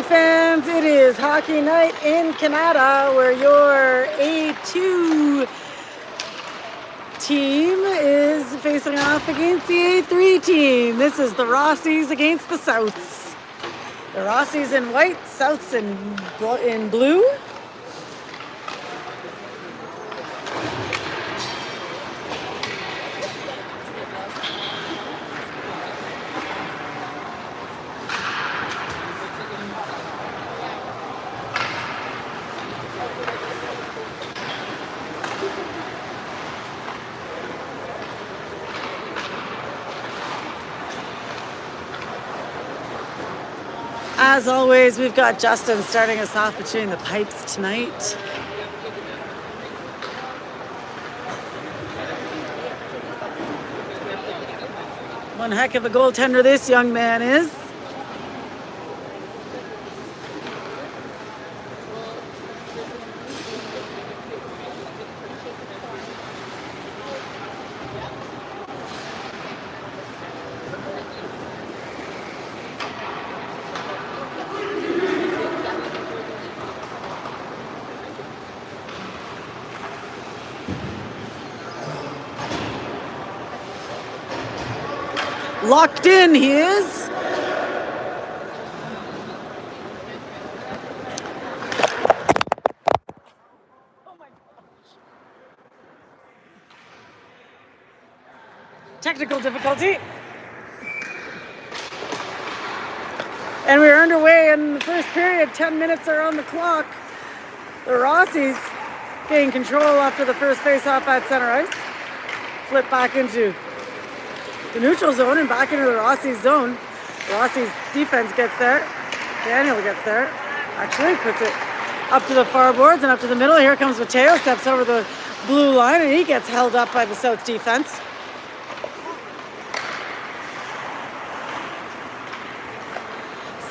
hockey fans, it is hockey night in Canada where your A2 team is facing off against the A3 team. This is the Rossys against the Souths. The Rossys in white, Souths in blue. As always, we've got Justin starting us off between the pipes tonight. One heck of a goaltender this young man is. Locked in, he is. Oh my gosh. Technical difficulty. And we're underway in the first period. 10 minutes are on the clock. The Rossys gain control after the first face-off at center ice. Flip back into the neutral zone and back into the Rossy zone. The Rossy's defense gets there. Daniel gets there. Actually puts it up to the far boards and up to the middle. Here comes Mateo, steps over the blue line, and he gets held up by the South defense.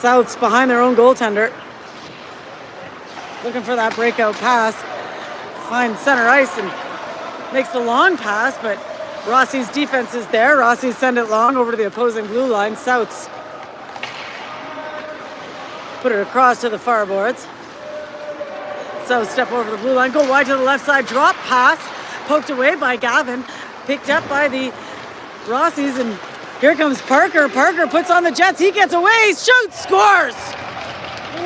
South's behind their own goaltender. Looking for that breakout pass. Finds center ice and makes the long pass, but Rossy's defense is there. Rossy send it long over to the opposing blue line. Souths put it across to the far boards. Souths step over the blue line, go wide to the left side, drop pass, poked away by Gavin, picked up by the Rossys, and here comes Parker. Parker puts on the Jets, he gets away, shoots, scores!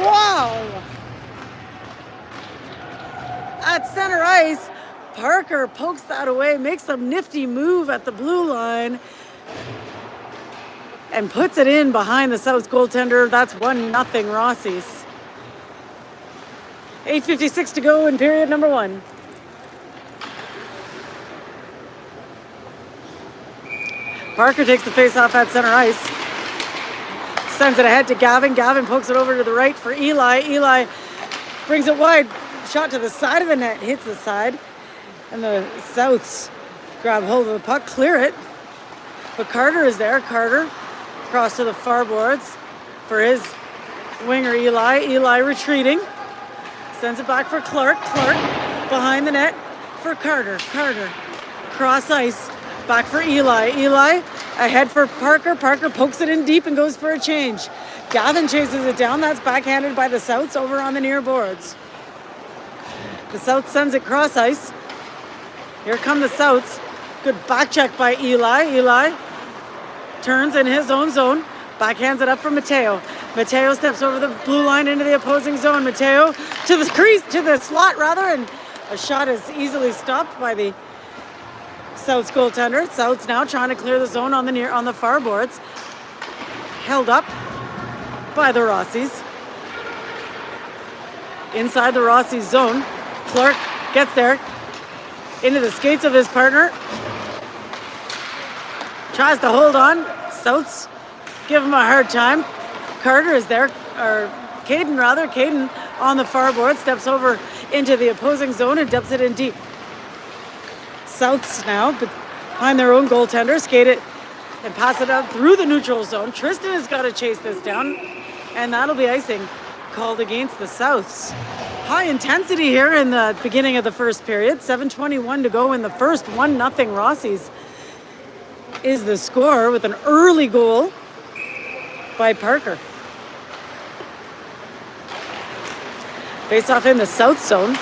Wow! At center ice, Parker pokes that away, makes a nifty move at the blue line, and puts it in behind the South goaltender. That's 1-0 Rossys. 8:56 to go in period number one. Parker takes the face-off at center ice. Sends it ahead to Gavin. Gavin pokes it over to the right for Eli. Eli brings it wide. Shot to the side of the net, hits the side. And the Souths grab hold of the puck, clear it. But Carter is there. Carter across to the far boards for his winger Eli. Eli retreating. Sends it back for Clark. Clark behind the net for Carter. Carter cross ice. Back for Eli. Eli ahead for Parker. Parker pokes it in deep and goes for a change. Gavin chases it down. That's backhanded by the Souths over on the near boards. The South sends it cross ice. Here come the Souths. Good back check by Eli. Eli turns in his own zone. Backhands it up for Mateo. Mateo steps over the blue line into the opposing zone. Mateo to the crease, to the slot rather, and a shot is easily stopped by the South's goaltender. South's now trying to clear the zone on the far boards. Held up by the Rossys. Inside the Rossys zone. Clark gets there. Into the skates of his partner. Tries to hold on. Souths give him a hard time. Carter is there, or Caden rather. Caden on the far board steps over into the opposing zone and dumps it in deep. Souths now behind their own goaltender. Skate it and pass it out through the neutral zone. Tristan has got to chase this down, and that'll be icing called against the Souths. High intensity here in the beginning of the first period. 7:21 to go in the first. 1-0 Rossys is the score with an early goal by Parker. Face off in the south zone.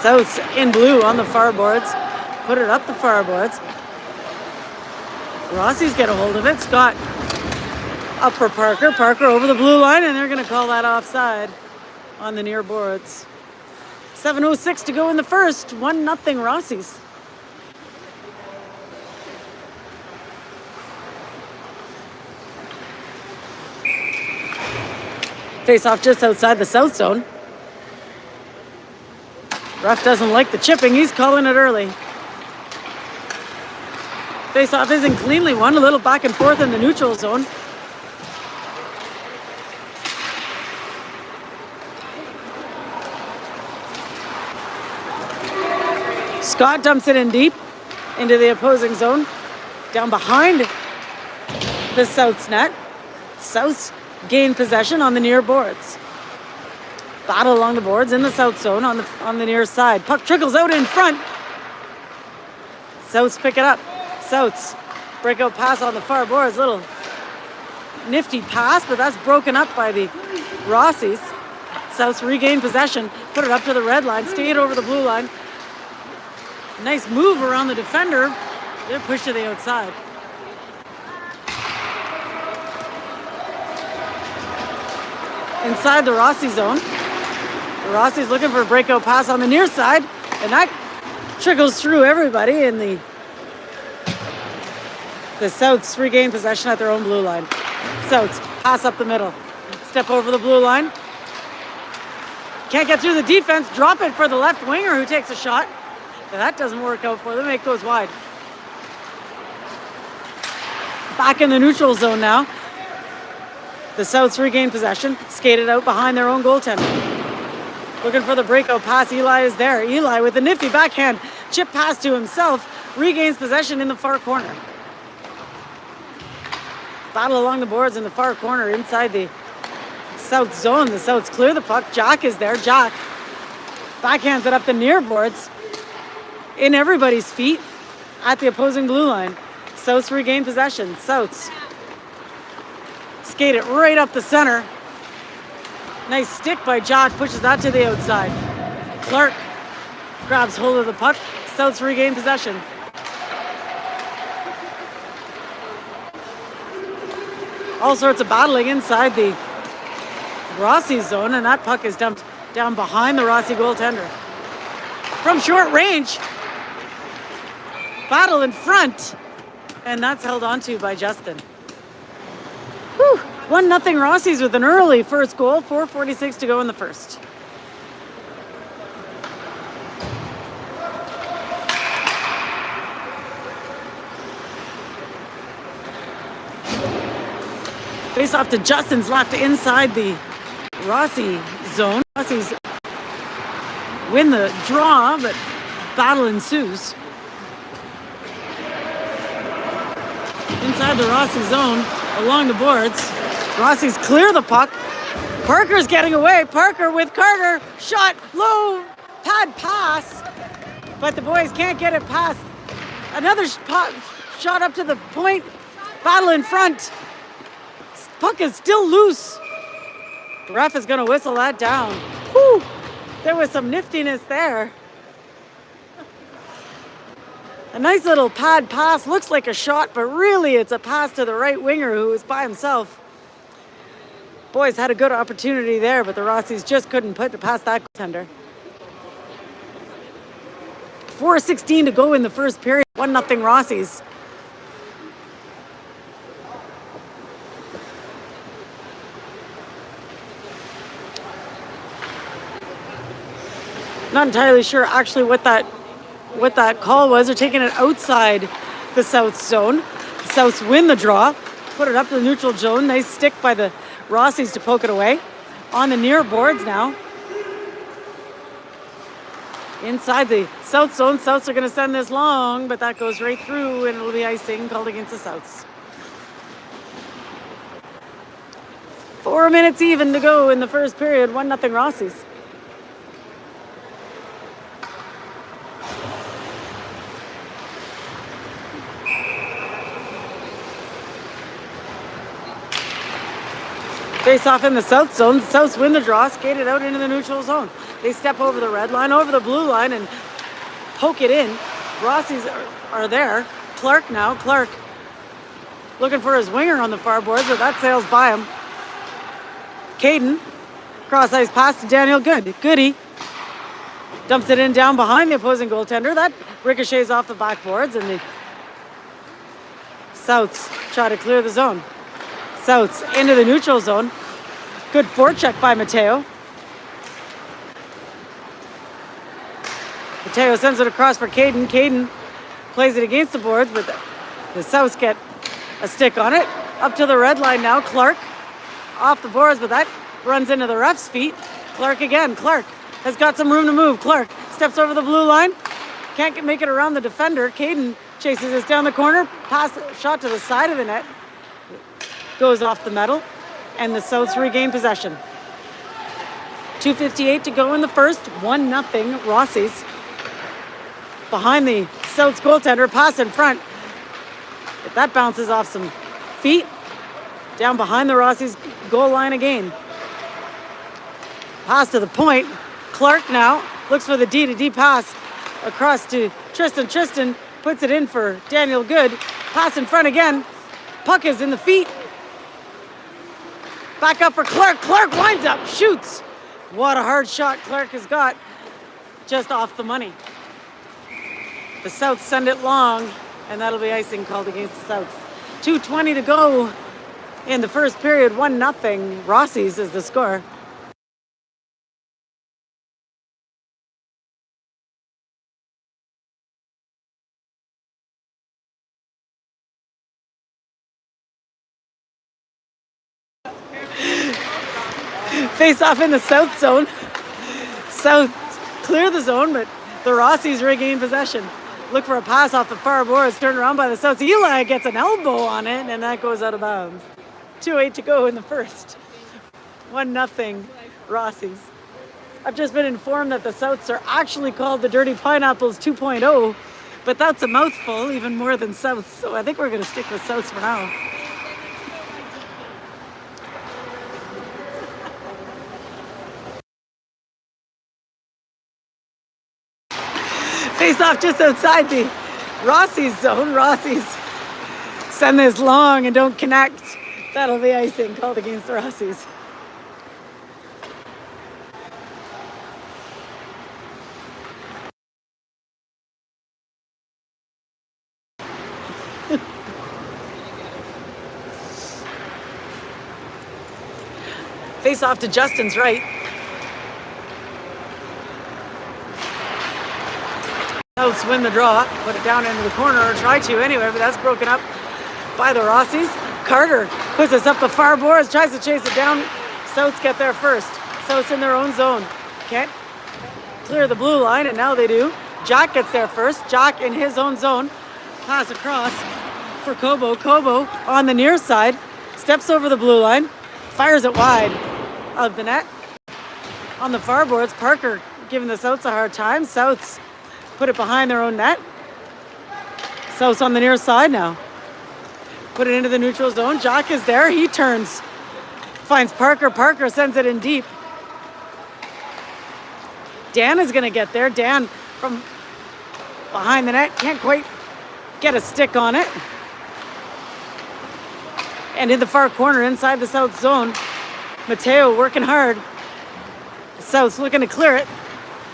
South's in blue on the far boards. Put it up the far boards. Rossy's got a hold of it. Scott up for Parker. Parker over the blue line, and they're going to call that offside on the near boards. 7:06 to go in the first. 1-0 Rossies. Face off just outside the south zone. Ref doesn't like the chipping. He's calling it early. Face off isn't cleanly won. A little back and forth in the neutral zone. Scott dumps it in deep into the opposing zone. Down behind the South's net. South's gain possession on the near boards. Battle along the boards in the south zone on the near side. Puck trickles out in front. Souths pick it up. Souths breakout pass on the far boards. Little nifty pass, but that's broken up by the Rossies. Souths regain possession. Put it up to the red line. Stay it over the blue line. Nice move around the defender. They're pushed to the outside. Inside the Rossy zone. The Rossies looking for a breakout pass on the near side, and that trickles through everybody, and the Souths regain possession at their own blue line. Souths pass up the middle. Step over the blue line. Can't get through the defense. Drop it for the left winger who takes a shot. But that doesn't work out for them. It goes wide. Back in the neutral zone now. The Souths regain possession. Skated out behind their own goaltender. Looking for the breakout pass. Eli is there. Eli with a nifty backhand chip pass to himself. Regains possession in the far corner. Battle along the boards in the far corner inside the South zone. The Souths clear the puck. Jack is there. Jack backhands it up the near boards. In everybody's feet at the opposing blue line. Souths regain possession. Souths skate it right up the center. Nice stick by Jack. Pushes that to the outside. Clark grabs hold of the puck. Souths regain possession. All sorts of battling inside the Rossy zone, and that puck is dumped down behind the Rossy goaltender. From short range, battle in front, and that's held onto by Justin. 1-0 Rossies with an early first goal. 4:46 to go in the first. Face off to Justin's left inside the Rossy zone. Rossies win the draw, but battle ensues. Inside the Rossy zone, along the boards, Rossies clear the puck. Parker's getting away. Parker with Carter. Shot, low, pad pass. But the boys can't get it past. Another shot up to the point. Battle in front. Puck is still loose. The ref is going to whistle that down. Whew. There was some niftiness there. A nice little pad pass. Looks like a shot, but really it's a pass to the right winger who was by himself. Boys had a good opportunity there, but the Rossies just couldn't put it past that goaltender. 4:16 to go in the first period. 1-0 Rossies. Not entirely sure actually what that call was. They're taking it outside the South zone. The Souths win the draw. Put it up to the neutral zone. Nice stick by the Rossies to poke it away. On the near boards now. Inside the South zone. Souths are going to send this long, but that goes right through and it'll be icing called against the Souths. 4 minutes even to go in the first period. 1-0 Rossies. Face off in the South zone. The Souths win the draw, skated out into the neutral zone. They step over the red line, over the blue line, and poke it in. Rossy's are there. Clark now. Clark looking for his winger on the far boards, but that sails by him. Caden, cross ice pass to Daniel Goody. Dumps it in down behind the opposing goaltender. That ricochets off the backboards, and the Souths try to clear the zone. Souths into the neutral zone. Good forecheck by Mateo. Mateo sends it across for Caden. Caden plays it against the boards, but the Souths get a stick on it. Up to the red line now. Clark off the boards, but that runs into the ref's feet. Clark again. Clark has got some room to move. Clark steps over the blue line. Can't make it around the defender. Caden chases this down the corner. Pass shot to the side of the net. Goes off the metal. And the Souths regain possession. 2:58 to go in the first. 1-0 Rossies. Behind the Souths goaltender. Pass in front. But that bounces off some feet. Down behind the Rossies goal line again. Pass to the point. Clark now looks for the D-to-D pass across to Tristan. Tristan puts it in for Daniel Good. Pass in front again. Puck is in the feet. Back up for Clark. Clark winds up, shoots. What a hard shot Clark has got. Just off the money. The Souths send it long, and that'll be icing called against the Souths. 2:20 to go in the first period. 1-0. Rossies is the score. Face off in the South zone. South clear the zone, but the Rossies regain possession. Look for a pass off the far boards, turned around by the Souths. Eli gets an elbow on it, and that goes out of bounds. 2:08 to go in the first. 1-0 Rossies. I've just been informed that the Souths are actually called the Dirty Pineapples 2.0, but that's a mouthful, even more than Souths, so I think we're going to stick with Souths for now. Face off just outside the Rossies zone. Rossies send this long and don't connect. That'll be icing called against the Rossies. Face off to Justin's right. Souths win the draw, put it down into the corner, or try to anyway, but that's broken up by the Rossies. Carter puts us up the far boards, tries to chase it down. Souths get there first. Souths in their own zone. Can't clear the blue line, and now they do. Jack gets there first. Jack in his own zone. Pass across for Kobo. Kobo on the near side. Steps over the blue line. Fires it wide of the net. On the far boards, Parker giving the Souths a hard time. Souths put it behind their own net. Souths on the near side now. Put it into the neutral zone. Jack is there. He turns. Finds Parker. Parker sends it in deep. Dan is going to get there. Dan from behind the net. Can't quite get a stick on it. And in the far corner inside the South zone, Mateo working hard. The South's looking to clear it.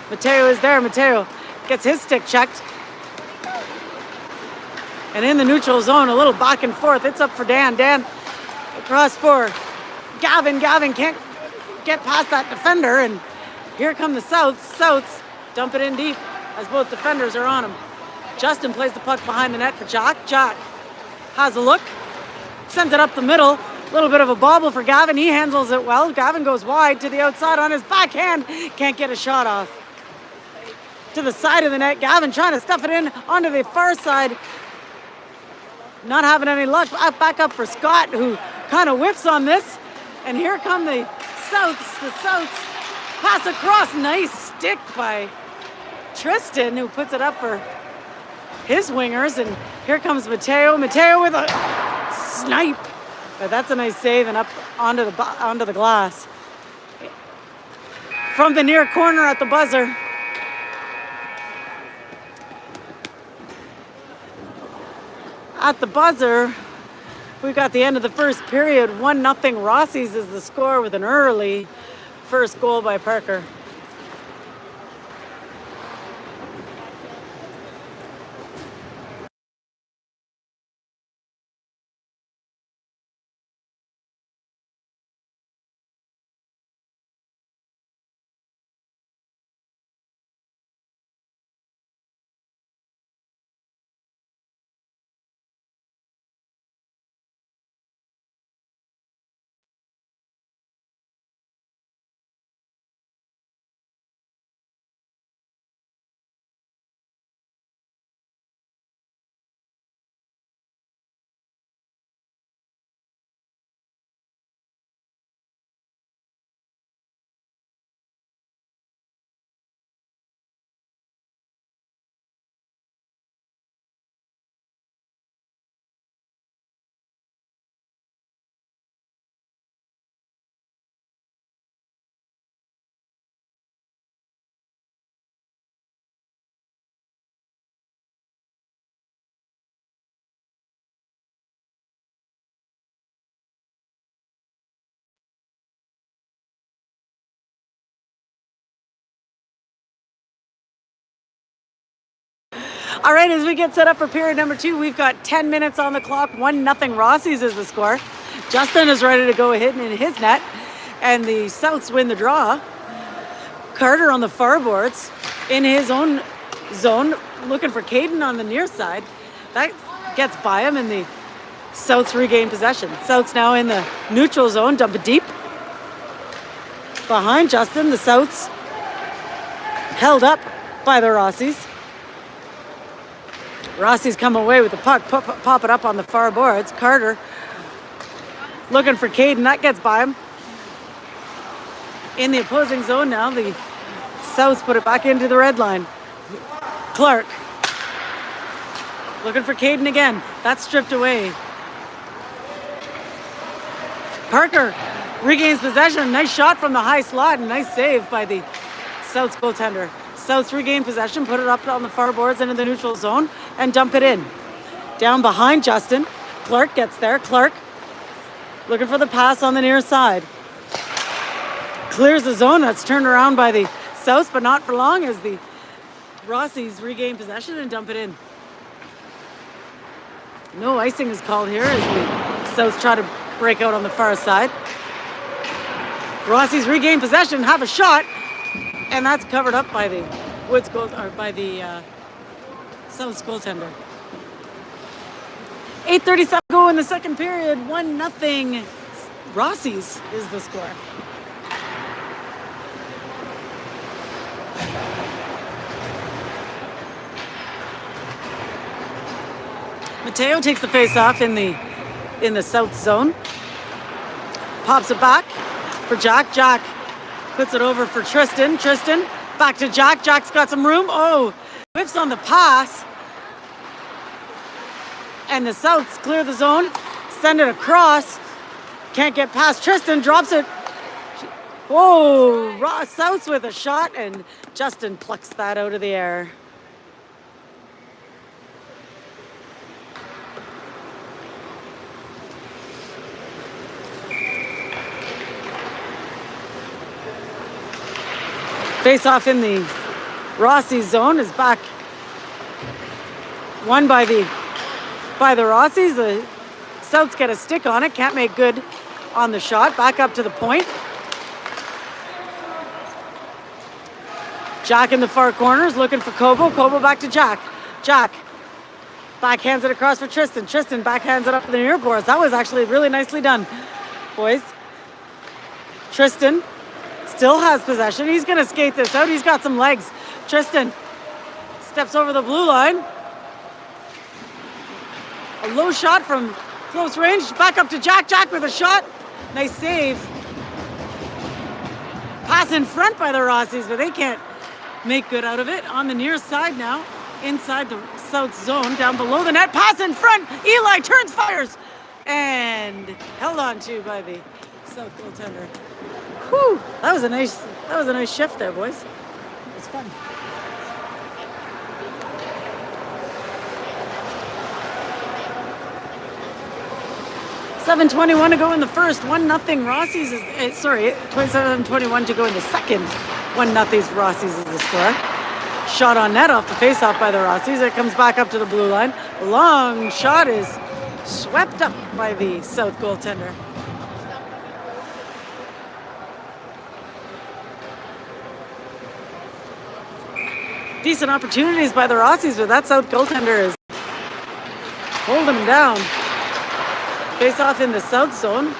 Mateo is there. Mateo gets his stick checked. And in the neutral zone, a little back and forth. It's up for Dan. Dan across for Gavin. Gavin can't get past that defender. And here come the Souths. Souths dump it in deep as both defenders are on him. Justin plays the puck behind the net for Jack. Jack has a look. Sends it up the middle. A little bit of a bobble for Gavin. He handles it well. Gavin goes wide to the outside on his backhand. Can't get a shot off. To the side of the net. Gavin trying to stuff it in onto the far side. Not having any luck. Back up for Scott, who kind of whiffs on this. And here come the Souths. The Souths pass across. Nice stick by Tristan, who puts it up for his wingers. And here comes Mateo. Mateo with a snipe But that's a nice save and up onto the glass. From the near corner at the buzzer. At the buzzer, we've got the end of the first period. 1-0 Rossy's is the score with an early first goal by Parker. All right, as we get set up for period number 2, we've got 10 minutes on the clock. 1-0 Rossi's is the score. Justin is ready to go ahead in his net, and the Souths win the draw. Carter on the far boards in his own zone, looking for Caden on the near side. That gets by him, and the Souths regain possession. Souths now in the neutral zone, dump it deep. Behind Justin, the Souths held up by the Rossys. Rossy's come away with the puck, pop it up on the far boards. Carter looking for Caden, that gets by him. In the opposing zone now, the Souths put it back into the red line. Clark looking for Caden again, that's stripped away. Parker regains possession, nice shot from the high slot, and nice save by the Souths goaltender. Souths regain possession, put it up on the far boards into the neutral zone, and dump it in. Down behind Justin. Clark gets there. Clark looking for the pass on the near side. Clears the zone. That's turned around by the Souths, but not for long as the Rossys regain possession and dump it in. No icing is called here as the Souths try to break out on the far side. Rossys regain possession, have a shot, and that's covered up by the Souths goaltender. 8:37 go in the second period. 1-0 Rossys is the score. Mateo takes the face off in the South zone. Pops it back for Jack. Jack puts it over for Tristan. Tristan back to Jack. Jack's got some room. Oh, whiffs on the pass. And the Souths clear the zone. Send it across. Can't get past Tristan. Drops it. Whoa, Souths with a shot. And Justin plucks that out of the air. Face off in the Rossy zone is back. Won by the Rossys. The Souths get a stick on it. Can't make good on the shot. Back up to the point. Jack in the far corners looking for Kobo. Kobo back to Jack. Jack backhands it across for Tristan. Tristan backhands it up to the near boards. That was actually really nicely done, boys. Tristan still has possession. He's going to skate this out. He's got some legs. Tristan steps over the blue line. A low shot from close range. Back up to Jack. Jack with a shot. Nice save. Pass in front by the Rossys, but they can't make good out of it. On the near side now, inside the South zone, down below the net. Pass in front. Eli turns, fires, and held on to by the South goaltender. Whew, that was a nice shift there, boys. It was fun. $7:21 to go in the first. 1-0 Rossy's is, sorry, 27:21 to go in the second. 1-0 Rossy's is the score. Shot on net off the faceoff by the Rossys. It comes back up to the blue line. Long shot is swept up by the South goaltender. Decent opportunities by the Rossys, but that South goaltender is holding them down. Face off in the South zone.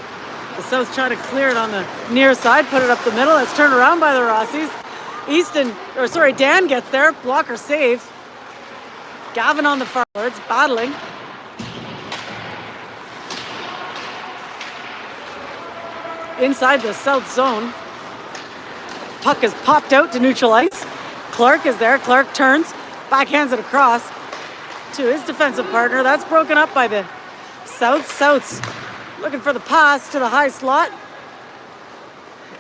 The South's trying to clear it on the near side, put it up the middle. It's turned around by the Rossys. Dan gets there, blocker save. Gavin on the forwards, battling. Inside the South zone. Puck is popped out to neutral ice. Clark is there. Clark turns, backhands it across to his defensive partner. That's broken up by the South's looking for the pass to the high slot.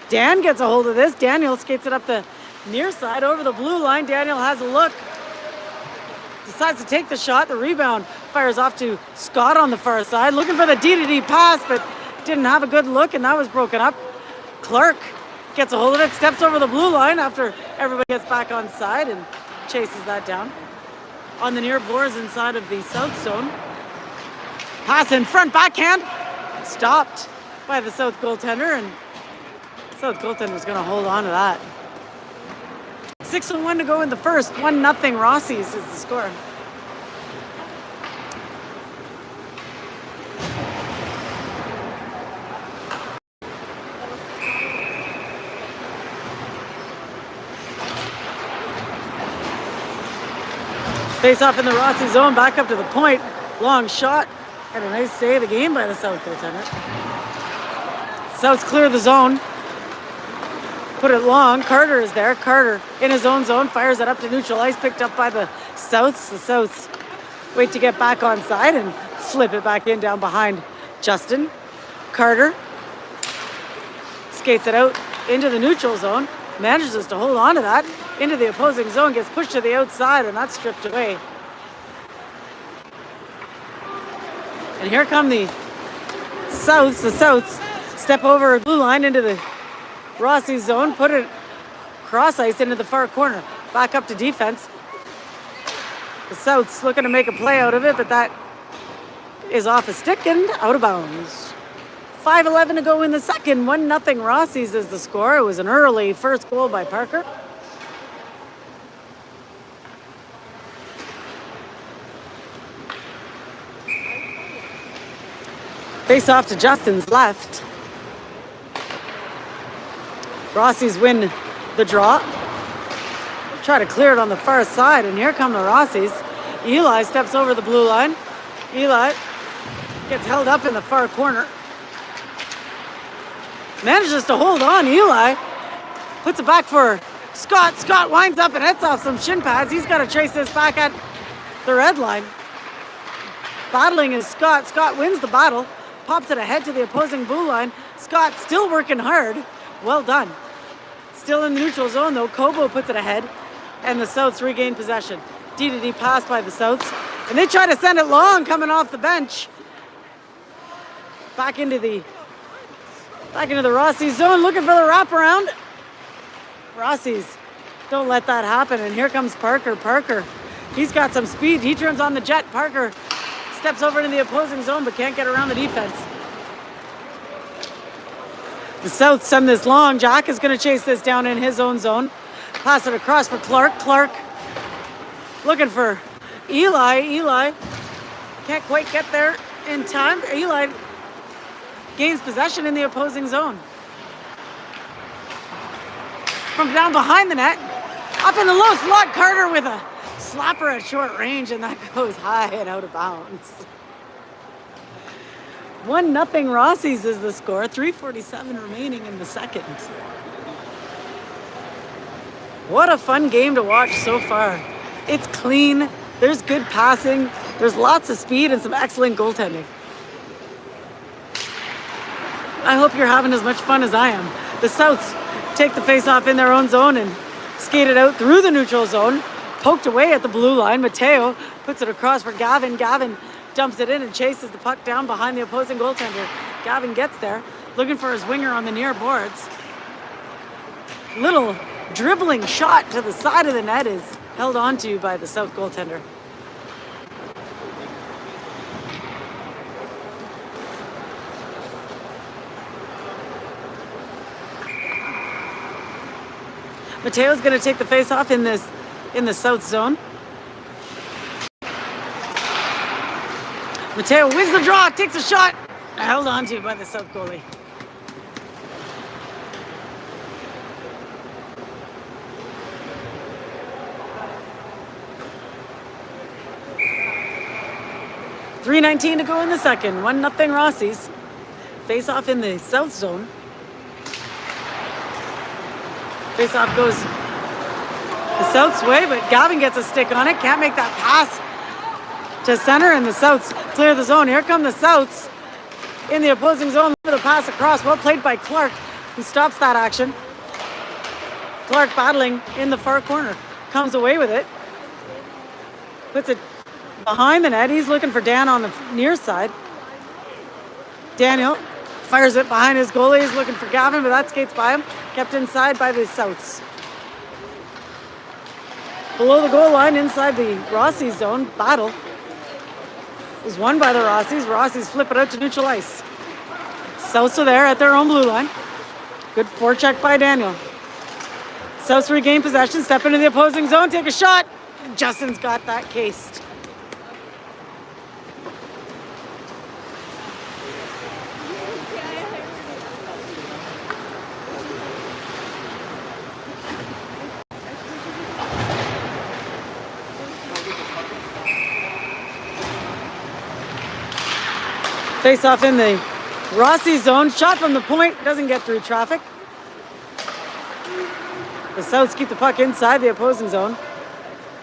Dan gets a hold of this. Daniel skates it up the near side over the blue line. Daniel has a look. Decides to take the shot. The rebound fires off to Scott on the far side. Looking for the D-to-D pass, but didn't have a good look, and that was broken up. Clark gets a hold of it, steps over the blue line after everybody gets back on side and chases that down. On the near boards inside of the South zone. Pass in front, backhand. Stopped by the South goaltender, and South goaltender's going to hold on to that. 6:01 to go in the first. 1-0 Rossys is the score. Face off in the Rossy zone, back up to the point. Long shot. And a nice save again by the South goaltender. South's clear the zone. Put it long. Carter is there. Carter in his own zone. Fires it up to neutral ice. Picked up by the Souths. The Souths wait to get back on side and flip it back in down behind Justin. Carter skates it out into the neutral zone. Manages to hold on to that. Into the opposing zone. Gets pushed to the outside, and that's stripped away. And here come the Souths. The Souths step over a blue line into the Rossy zone, put it cross ice into the far corner. Back up to defense. The Souths looking to make a play out of it, but that is off a stick and out of bounds. 5:11 to go in the second. 1-0 Rossys is the score. It was an early first goal by Parker. Face off to Justin's left. Rossys win the draw. Try to clear it on the far side, and here come the Rossys. Eli steps over the blue line. Eli gets held up in the far corner. Manages to hold on. Eli puts it back for Scott. Scott winds up and hits off some shin pads. He's got to chase this back at the red line. Battling is Scott. Scott wins the battle. Pops it ahead to the opposing blue line. Scott still working hard. Well done. Still in the neutral zone though. Kobo puts it ahead, and the Souths regain possession. D-to-D pass by the Souths, and they try to send it long coming off the bench. Back into the Rossy zone, looking for the wraparound. Rossys don't let that happen, and here comes Parker. Parker, he's got some speed. He turns on the jet. Parker steps over into the opposing zone, but can't get around the defense. The South send this long. Jack is going to chase this down in his own zone. Pass it across for Clark. Clark looking for Eli. Eli can't quite get there in time. Eli gains possession in the opposing zone. From down behind the net, up in the low slot, Carter with a slapper at short range, and that goes high and out of bounds. 1-0 Rossys is the score. 3:47 remaining in the second. What a fun game to watch so far. It's clean. There's good passing. There's lots of speed and some excellent goaltending. I hope you're having as much fun as I am. The Souths take the face-off in their own zone and skate it out through the neutral zone. Poked away at the blue line. Mateo puts it across for Gavin. Gavin dumps it in and chases the puck down behind the opposing goaltender. Gavin gets there, looking for his winger on the near boards. Little dribbling shot to the side of the net is held onto by the South goaltender. Mateo's going to take the face-off in the South zone. Mateo wins the draw, takes a shot, held onto by the South goalie. .3:19 to go in the second. 1-0 Rossies. Face-off in the South zone. Face-off goes the South's way, but Gavin gets a stick on it. Can't make that pass to center, and the Souths clear the zone. Here come the Souths in the opposing zone. The pass across. Well played by Clark, who stops that action. Clark battling in the far corner. Comes away with it. Puts it behind the net. He's looking for Dan on the near side. Daniel fires it behind his goalie. He's looking for Gavin, but that skates by him. Kept inside by the Souths. Below the goal line, inside the Rossy zone, battle was won by the Rossies. Rossies flip it out to neutral ice. Souths are there at their own blue line. Good forecheck by Daniel. Souths regain possession, step into the opposing zone, take a shot. Justin's got that cased. Face off in the Rossy zone. Shot from the point. Doesn't get through traffic. The Souths keep the puck inside the opposing zone.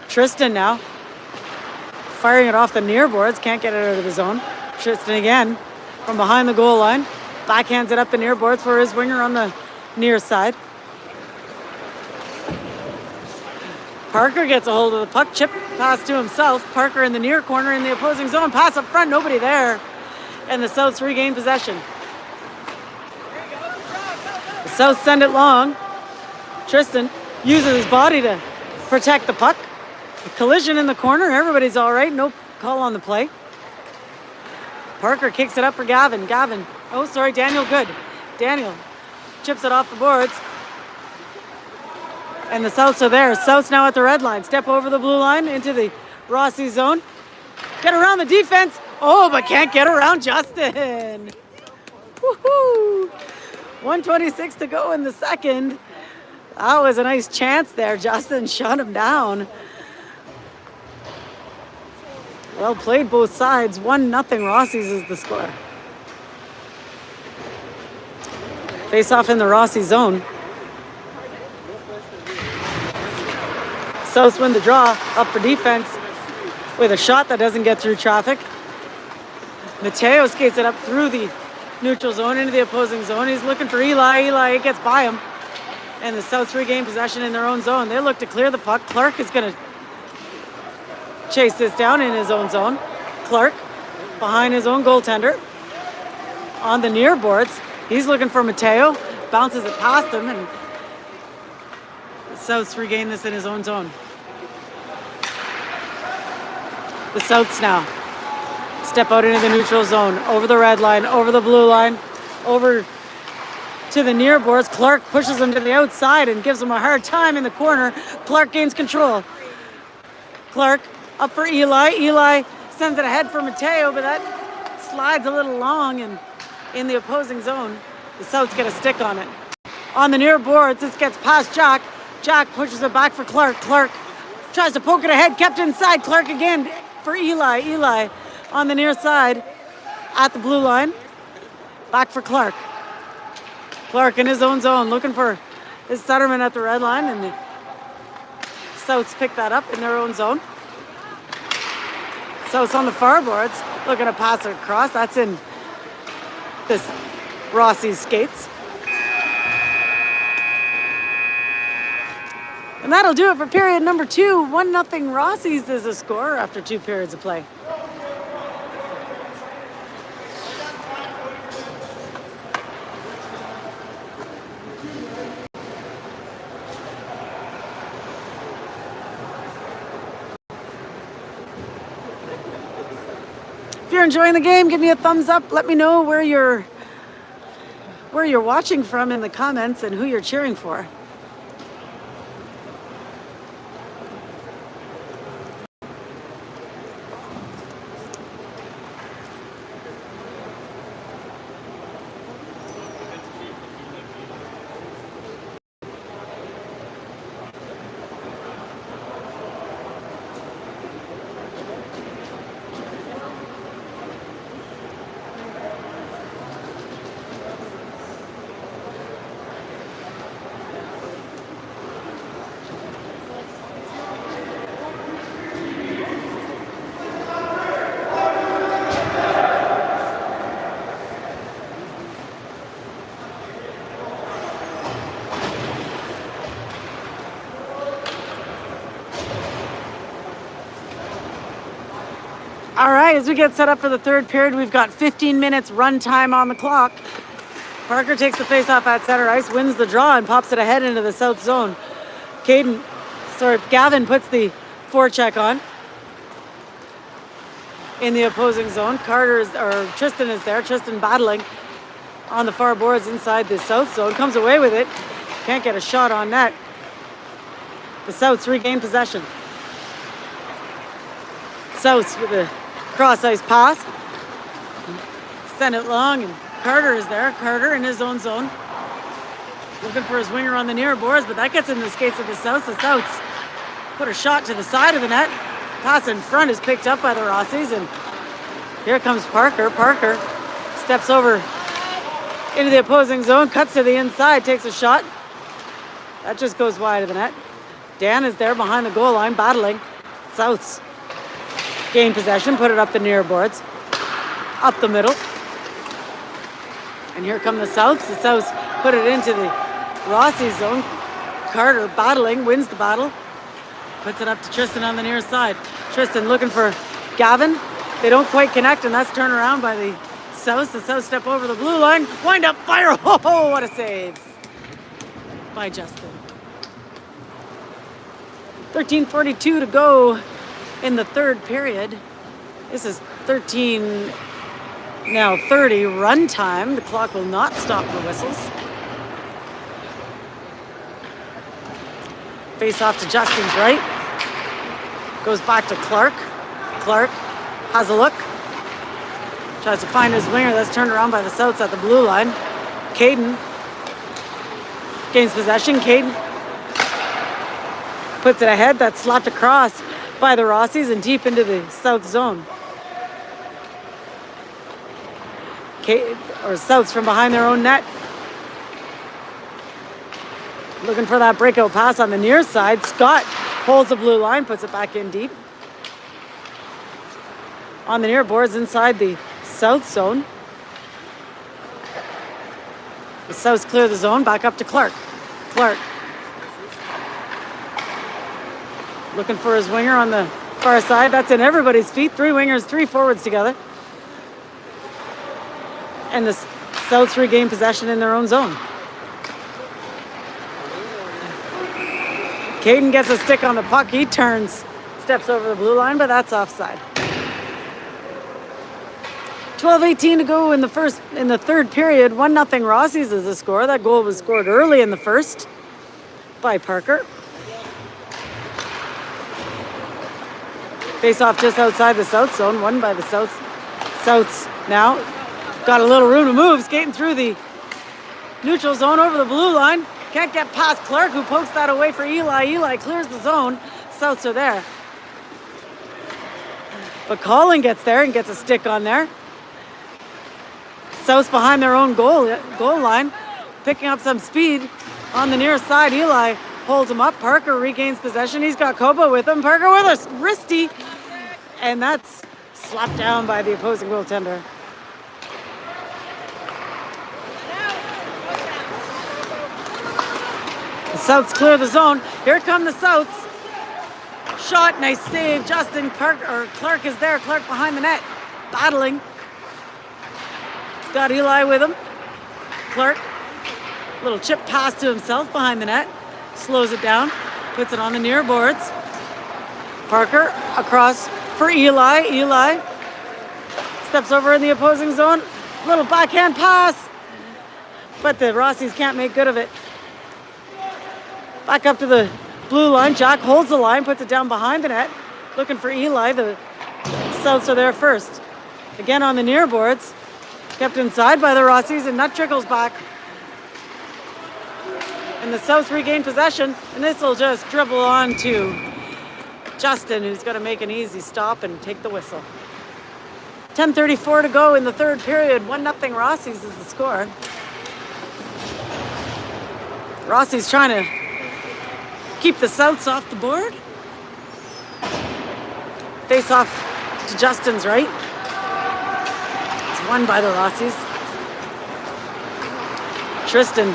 Tristan now. Firing it off the near boards. Can't get it out of the zone. Tristan again from behind the goal line. Backhands it up the near boards for his winger on the near side. Parker gets a hold of the puck. Chip pass to himself. Parker in the near corner in the opposing zone. Pass up front. Nobody there. And the Souths regain possession. The Souths send it long. Tristan uses his body to protect the puck. A collision in the corner. Everybody's all right. No call on the play. Parker kicks it up for Gavin. Daniel good. Daniel chips it off the boards. And the Souths are there. Souths now at the red line. Step over the blue line into the Rossy zone. Get around the defense. Oh, but can't get around Justin. Woohoo! 1:26 to go in the second. That was a nice chance there. Justin shut him down. Well played both sides. 1-0 Rossies is the score. Face off in the Rossy zone. Souths win the draw. Up for defense with a shot that doesn't get through traffic. Mateo skates it up through the neutral zone into the opposing zone. He's looking for Eli. Eli gets by him. And the Souths regain possession in their own zone. They look to clear the puck. Clark is going to chase this down in his own zone. Clark behind his own goaltender on the near boards. He's looking for Mateo. Bounces it past him, and the Souths regain this in his own zone. The Souths now step out into the neutral zone, over the red line, over the blue line, over to the near boards. Clark pushes him to the outside and gives him a hard time in the corner. Clark gains control. Clark up for Eli. Eli sends it ahead for Mateo, but that slides a little long, and in the opposing zone, the Souths get a stick on it. On the near boards, this gets past Jack. Jack pushes it back for Clark. Clark tries to poke it ahead, kept inside. Clark again for Eli. Eli on the near side at the blue line. Back for Clark. Clark in his own zone looking for his centerman at the red line, and the Souths pick that up in their own zone. Souths on the far boards looking to pass it across. That's in this Rossy's skates. And that'll do it for period number 2. 1-0 Rossy's is the score after 2 periods of play. If you're enjoying the game, give me a thumbs up. Let me know where you're watching from in the comments and who you're cheering for. All right, as we get set up for the 3rd period, we've got 15 minutes run time on the clock. Parker takes the face-off at center ice, wins the draw, and pops it ahead into the south zone. Gavin puts the forecheck on in the opposing zone. Tristan is there. Tristan battling on the far boards inside the south zone. Comes away with it. Can't get a shot on net. The Souths regain possession. Souths with a cross-ice pass. Send it long, and Carter is there. Carter in his own zone. Looking for his winger on the near boards, but that gets in the skates of the Souths. The Souths put a shot to the side of the net. Pass in front is picked up by the Rossys, and here comes Parker. Parker steps over into the opposing zone, cuts to the inside, takes a shot. That just goes wide of the net. Dan is there behind the goal line, battling. Souths gain possession, put it up the near boards, up the middle. And here come the Souths. The Souths put it into the Rossy zone. Carter battling, wins the battle. Puts it up to Tristan on the near side. Tristan looking for Gavin. They don't quite connect, and that's turned around by the Souths. The Souths step over the blue line. Wind up, fire. Oh, what a save by Justin. 13:42 to go in the 3rd period. This is 13:30 run time. The clock will not stop for whistles. Face off to Justin's right. Goes back to Clark. Clark has a look. Tries to find his winger. That's turned around by the Souths at the blue line. Caden gains possession. Caden puts it ahead. That's slapped across by the Rossys and deep into the south zone. Souths from behind their own net. Looking for that breakout pass on the near side. Scott holds the blue line, puts it back in deep. On the near boards inside the south zone. The Souths clear the zone, back up to Clark. Clark looking for his winger on the far side. That's in everybody's feet. 3 wingers, 3 forwards together. And the Souths regain possession in their own zone. Caden gets a stick on the puck. He turns, steps over the blue line, but that's offside. 12:18 to go in the 3rd period. 1-0 Rossies is the score. That goal was scored early in the 1st by Parker. Face off just outside the south zone, won by the Souths now. Got a little room to move, skating through the neutral zone over the blue line. Can't get past Clark, who pokes that away for Eli. Eli clears the zone. Souths are there. But Colin gets there and gets a stick on there. Souths behind their own goal line, picking up some speed on the near side. Eli holds him up. Parker regains possession. He's got Koba with him. Parker with a wristy. And that's slapped down by the opposing goaltender. Souths clear the zone. Here come the Souths. Shot, nice save. Justin Clark is there. Clark behind the net, battling. He's got Eli with him. Clark, little chip pass to himself behind the net. Slows it down, puts it on the near boards. Parker across for Eli. Eli steps over in the opposing zone. Little backhand pass, but the Rossys can't make good of it. Back up to the blue line. Jack holds the line, puts it down behind the net, looking for Eli. The Souths are there first. Again on the near boards, kept inside by the Rossys, and that trickles back. And the Souths regain possession, and this will just dribble on to Justin, who's going to make an easy stop and take the whistle. 10:34 to go in the third period. 1-0 Rossys is the score. Rossy's trying to keep the Souths off the board. Face off to Justin's right. It's won by the Rossys. Tristan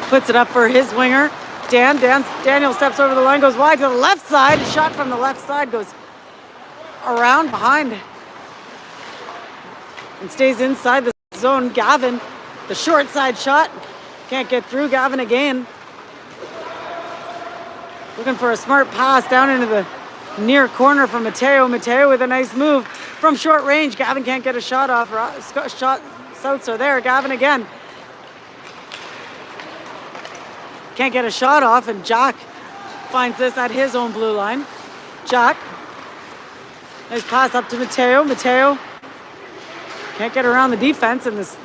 puts it up for his winger. Daniel steps over the line, goes wide to the left side. A shot from the left side goes around behind and stays inside the zone. Gavin, the short side shot. Can't get through. Gavin again. Looking for a smart pass down into the near corner from Mateo. Mateo with a nice move from short range. Gavin can't get a shot off. Souths are there. Gavin again. Can't get a shot off, and Jack finds this at his own blue line. Jack. Nice pass up to Mateo. Mateo can't get around the defense, and the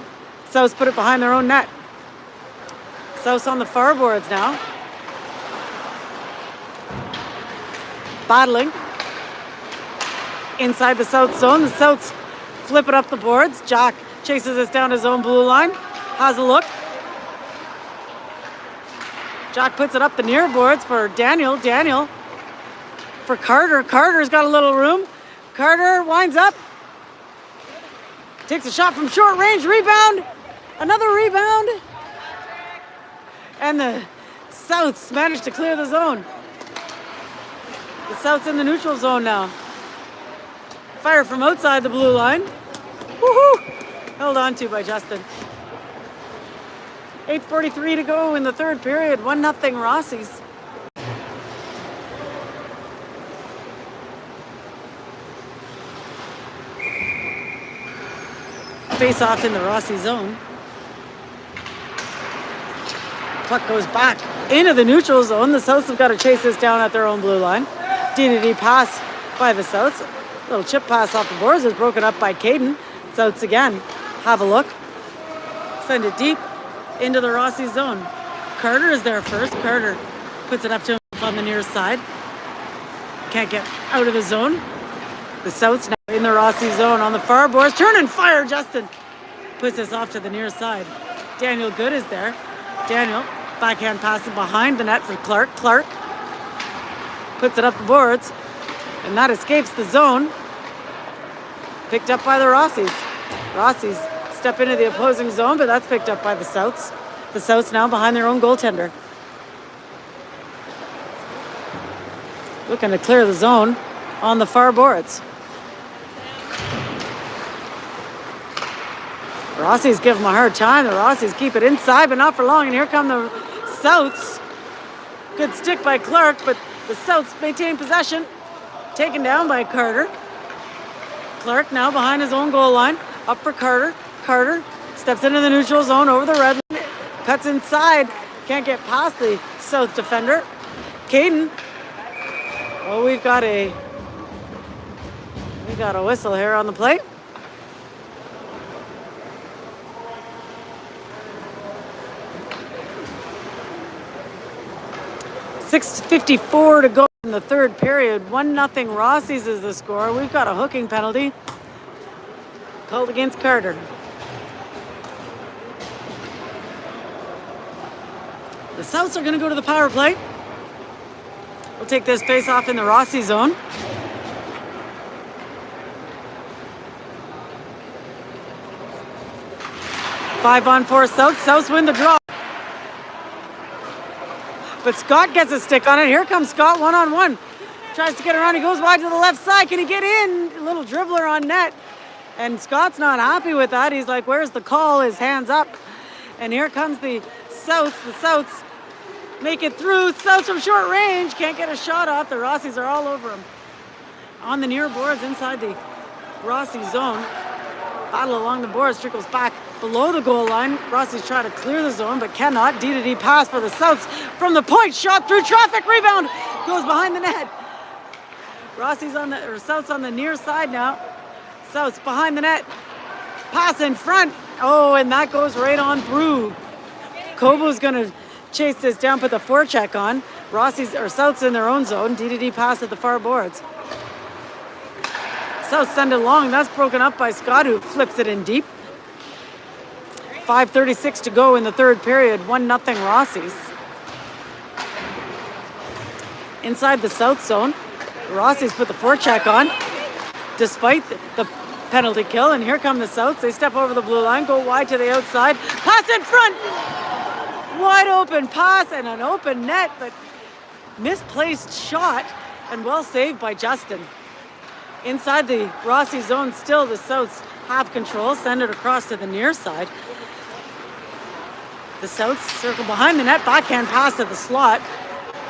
Souths put it behind their own net. Souths on the far boards now. Battling inside the South zone. The Souths flip it up the boards. Jack chases us down his own blue line. Has a look. Jack puts it up the near boards for Daniel. Daniel for Carter. Carter's got a little room. Carter winds up. Takes a shot from short range. Rebound. Another rebound. And the Souths managed to clear the zone. The Souths in the neutral zone now. Fire from outside the blue line. Woohoo! Held on to by Justin. 8:43 to go in the third period. 1-0 Rossys. Face off in the Rossy zone. Puck goes back into the neutral zone. The Souths have got to chase this down at their own blue line. D-to-D pass by the Souths. Little chip pass off the boards is broken up by Caden. Souths again. Have a look. Send it deep into the Rossy zone. Carter is there first. Carter puts it up to him on the near side. Can't get out of the zone. The Souths now in the Rossy zone on the far boards. Turn and fire. Justin puts this off to the near side. Daniel Good is there. Daniel backhand passes behind the net for Clark. Clark puts it up the boards, and that escapes the zone. Picked up by the Rossys. Rossys step into the opposing zone, but that's picked up by the Souths. The Souths now behind their own goaltender. Looking to clear the zone on the far boards. The Rossys give them a hard time. The Rossys keep it inside, but not for long. And here come the Souths. Good stick by Clark, but the Souths maintain possession. Taken down by Carter. Clark now behind his own goal line. Up for Carter. Carter steps into the neutral zone over the red line. Cuts inside. Can't get past the South defender. Caden. Oh, we got a whistle here on the plate. .6:54 to go in the third period. 1-0 Rossys is the score. We've got a hooking penalty called against Carter. The Souths are going to go to the power play. We'll take this face off in the Rossy zone. Five on four Souths. Souths win the draw. But Scott gets a stick on it. Here comes Scott one-on-one. Tries to get around. He goes wide to the left side. Can he get in? A little dribbler on net. And Scott's not happy with that. He's like, where's the call? His hands up. And here comes the Souths. The Souths make it through. Souths from short range. Can't get a shot off. The Rossys are all over him. On the near boards inside the Rossy zone. Battle along the boards. Trickles back below the goal line. Rossy's trying to clear the zone, but cannot. D-to-D pass for the Souths. From the point. Shot through traffic. Rebound. Goes behind the net. Rossy's on the, or Souths on the near side now. Souths behind the net. Pass in front. Oh, and that goes right on through. Kobo's going to chase this down, put the forecheck on. Rossy's, or Souths in their own zone. D-to-D pass at the far boards. Souths send it long. That's broken up by Scott, who flips it in deep. 5:36 to go in the third period. 1-0 Rossys. Inside the South zone, Rossys put the forecheck on, despite the penalty kill. And here come the Souths. They step over the blue line, go wide to the outside. Pass in front. Wide open pass and an open net, but misplaced shot and well saved by Justin. Inside the Rossy zone, still the Souths have control. Send it across to the near side. The Souths circle behind the net. Backhand pass to the slot.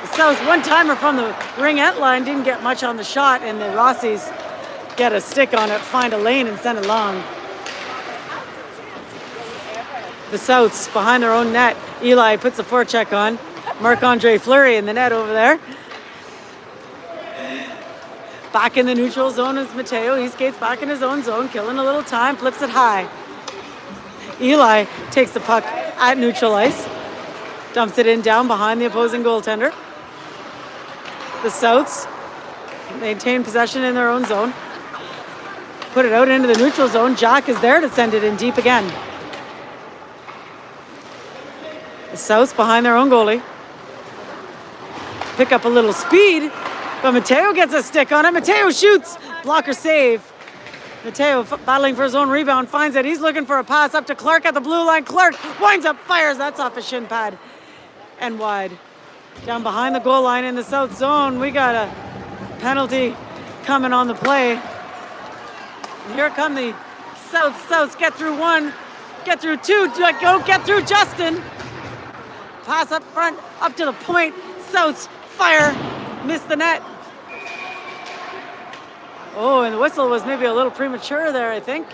The Souths one-timer from the ringette line. Didn't get much on the shot, and the Rossys get a stick on it, find a lane, and send it long. The Souths behind their own net. Eli puts the forecheck on. Marc-Andre Fleury in the net over there. Back in the neutral zone is Mateo. He skates back in his own zone, killing a little time, flips it high. Eli takes the puck at neutral ice, dumps it in down behind the opposing goaltender. The Souths maintain possession in their own zone. Put it out into the neutral zone. Jack is there to send it in deep again. The Souths behind their own goalie. Pick up a little speed, but Mateo gets a stick on it. Mateo shoots. Blocker save. Mateo battling for his own rebound. Finds it. He's looking for a pass up to Clark at the blue line. Clark winds up, fires. That's off a shin pad. And wide. Down behind the goal line in the South zone. We got a penalty coming on the play. And here come the Souths. Get through one. Get through two. Go get through Justin. Pass up front. Up to the point. Souths fire. Miss the net. Oh, and the whistle was maybe a little premature there, I think.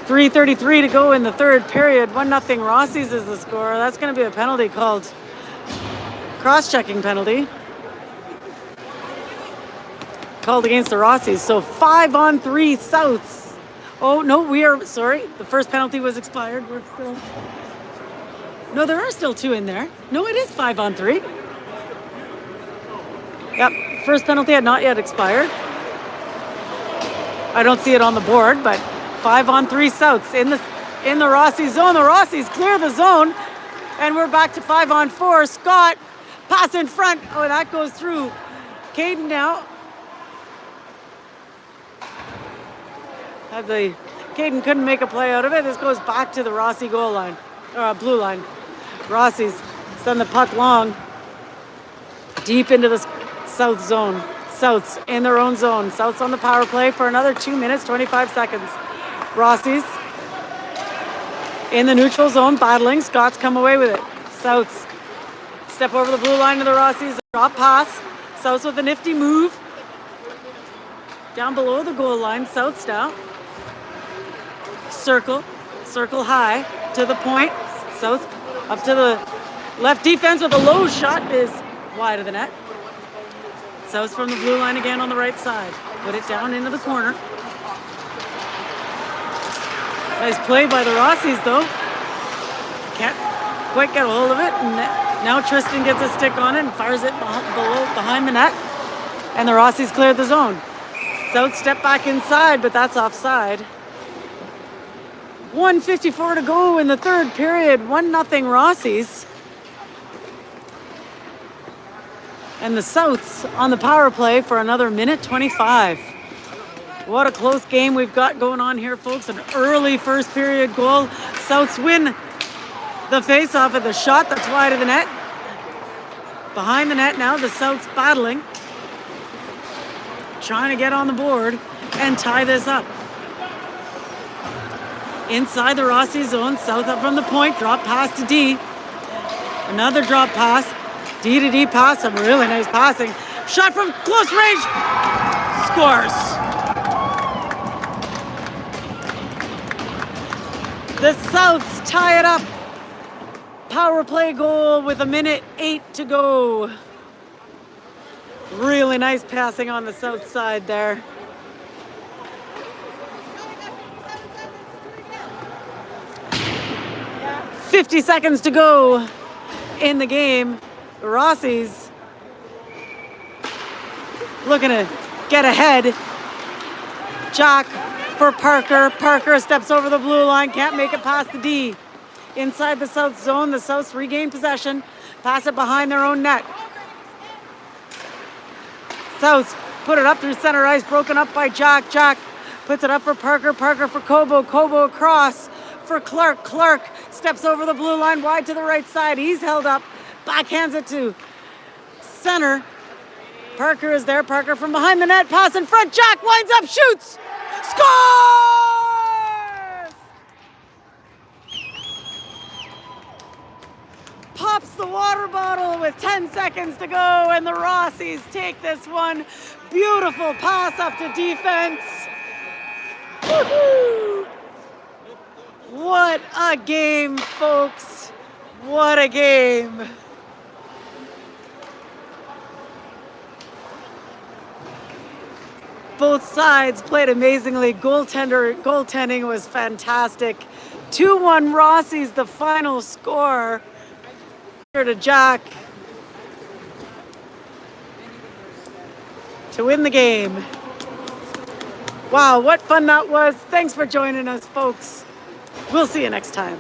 .3:33 to go in the third period. 1-0 Rossys is the score. That's going to be a penalty called cross-checking penalty. Called against the Rossys. So 5-on-3 Souths. Oh, no, sorry. The first penalty was expired. We're still... No, there are still two in there. No, it is 5-on-3. Yep, first penalty had not yet expired. I don't see it on the board, but 5-on-3 Souths in the Rossy zone. The Rossys clear the zone, and we're back to 5-on-4. Scott, pass in front. Oh, that goes through Caden now. Caden couldn't make a play out of it. This goes back to the Rossy goal line, blue line. Rossys send the puck long, deep into the South zone. Souths in their own zone. Souths on the power play for another 2 minutes, 25 seconds. Rossys in the neutral zone, battling. Scott's come away with it. Souths step over the blue line to the Rossys. Drop pass. Souths with a nifty move. Down below the goal line. Souths now. Circle high to the point. Souths up to the left defense with a low shot is wide of the net. Souths from the blue line again on the right side. Put it down into the corner. Nice play by the Rossys though. Can't quite get a hold of it. And now Tristan gets a stick on it and fires it behind the net. And the Rossys cleared the zone. South step back inside, but that's offside. 1:54 to go in the third period. 1-0 Rossys. And the Souths on the power play for another minute 25. What a close game we've got going on here, folks. An early first period goal. Souths win the face-off at the shot that's wide of the net. Behind the net now, the Souths battling. Trying to get on the board and tie this up. Inside the Rossy zone, South up from the point, drop pass to D. Another drop pass. D to D pass, some really nice passing. Shot from close range. Scores. The Souths tie it up. Power play goal with 1:08 to go. Really nice passing on the South side there. "50 seconds to go in the game. The Rossies looking to get ahead. Jack for Parker. Parker steps over the blue line, can't make it past the D. Inside the South zone, the Souths regain possession, pass it behind their own net. Souths put it up through center ice, broken up by Jack. Jack puts it up for Parker. Parker for Cobo. Cobo across for Clark. Clark steps over the blue line, wide to the right side. He's held up, backhands it to center. Parker is there. Parker from behind the net, pass in front. Jack winds up, shoots. Scores! Pops the water bottle with 10 seconds to go, and the Rossies take this one. Beautiful pass up to defense. Woo-hoo! What a game, folks. What a game. Both sides played amazingly. Goaltending was fantastic. 2-1 Rossies, the final score. Here to Jack to win the game. Wow, what fun that was. Thanks for joining us, folks. We'll see you next time.